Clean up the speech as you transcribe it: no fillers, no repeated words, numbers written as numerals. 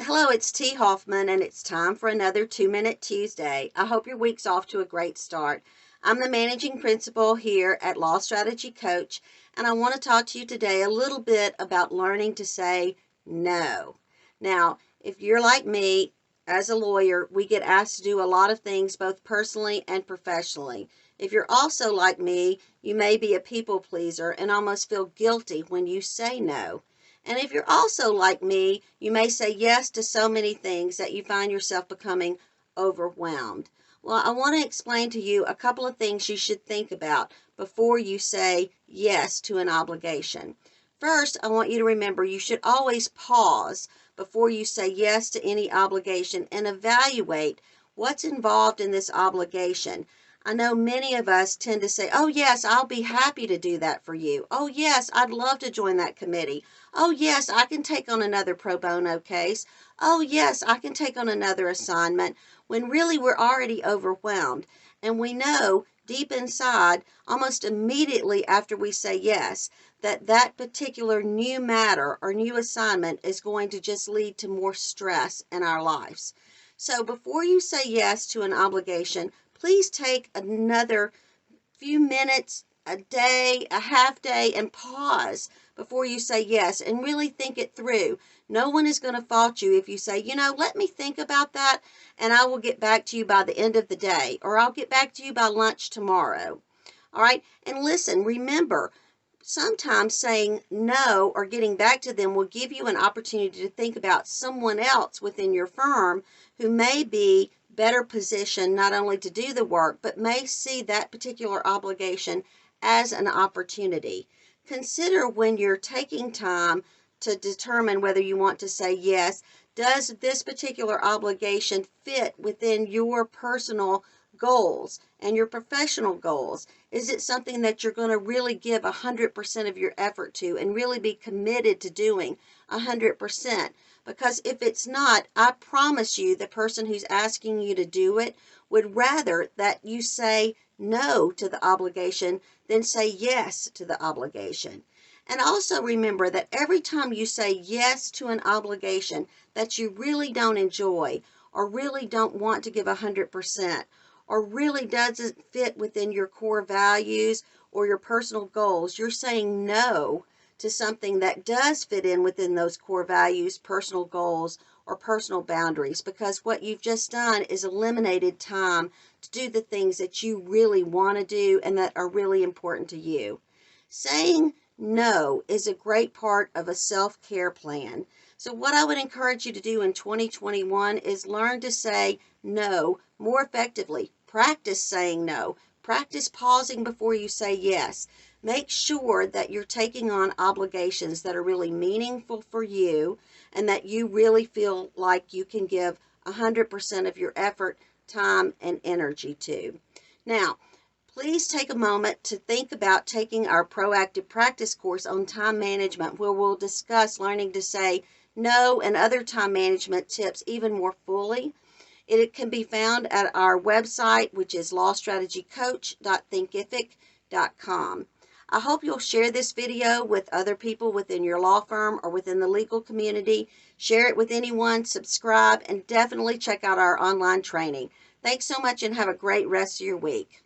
Hello, it's T. Hoffman, and it's time for another 2-Minute Tuesday. I hope your week's off to a great start. I'm the managing principal here at Law Strategy Coach, and I want to talk to you today a little bit about learning to say no. Now, if you're like me, as a lawyer, we get asked to do a lot of things both personally and professionally. If you're also like me, you may be a people pleaser and almost feel guilty when you say no. And if you're also like me, you may say yes to so many things that you find yourself becoming overwhelmed. Well, I want to explain to you a couple of things you should think about before you say yes to an obligation. First, I want you to remember you should always pause before you say yes to any obligation and evaluate what's involved in this obligation. I know many of us tend to say, oh, yes, I'll be happy to do that for you. Oh, yes, I'd love to join that committee. Oh, yes, I can take on another pro bono case. Oh, yes, I can take on another assignment, when really we're already overwhelmed. And we know deep inside, almost immediately after we say yes, that that particular new matter or new assignment is going to just lead to more stress in our lives. So before you say yes to an obligation, please take another few minutes, a day, a half day, and pause before you say yes and really think it through. No one is going to fault you if you say, let me think about that and I will get back to you by the end of the day, or I'll get back to you by lunch tomorrow. All right. And listen, remember, sometimes saying no or getting back to them will give you an opportunity to think about someone else within your firm who may be better positioned not only to do the work, but may see that particular obligation as an opportunity. Consider when you're taking time to determine whether you want to say yes, does this particular obligation fit within your personal goals and your professional goals? Is it something that you're going to really give 100% of your effort to and really be committed to doing 100%? Because if it's not, I promise you the person who's asking you to do it would rather that you say no to the obligation than say yes to the obligation. And also remember that every time you say yes to an obligation that you really don't enjoy or really don't want to give 100%, or really doesn't fit within your core values or your personal goals, you're saying no to something that does fit in within those core values, personal goals, or personal boundaries, because what you've just done is eliminated time to do the things that you really want to do and that are really important to you. Saying no is a great part of a self-care plan. So what I would encourage you to do in 2021 is learn to say no more effectively. Practice saying no. Practice pausing before you say yes. Make sure that you're taking on obligations that are really meaningful for you and that you really feel like you can give 100% of your effort, time, and energy to. Now, please take a moment to think about taking our proactive practice course on time management, where we'll discuss learning to say no and other time management tips even more fully. It can be found at our website, which is lawstrategycoach.thinkific.com. I hope you'll share this video with other people within your law firm or within the legal community. Share it with anyone, subscribe, and definitely check out our online training. Thanks so much and have a great rest of your week.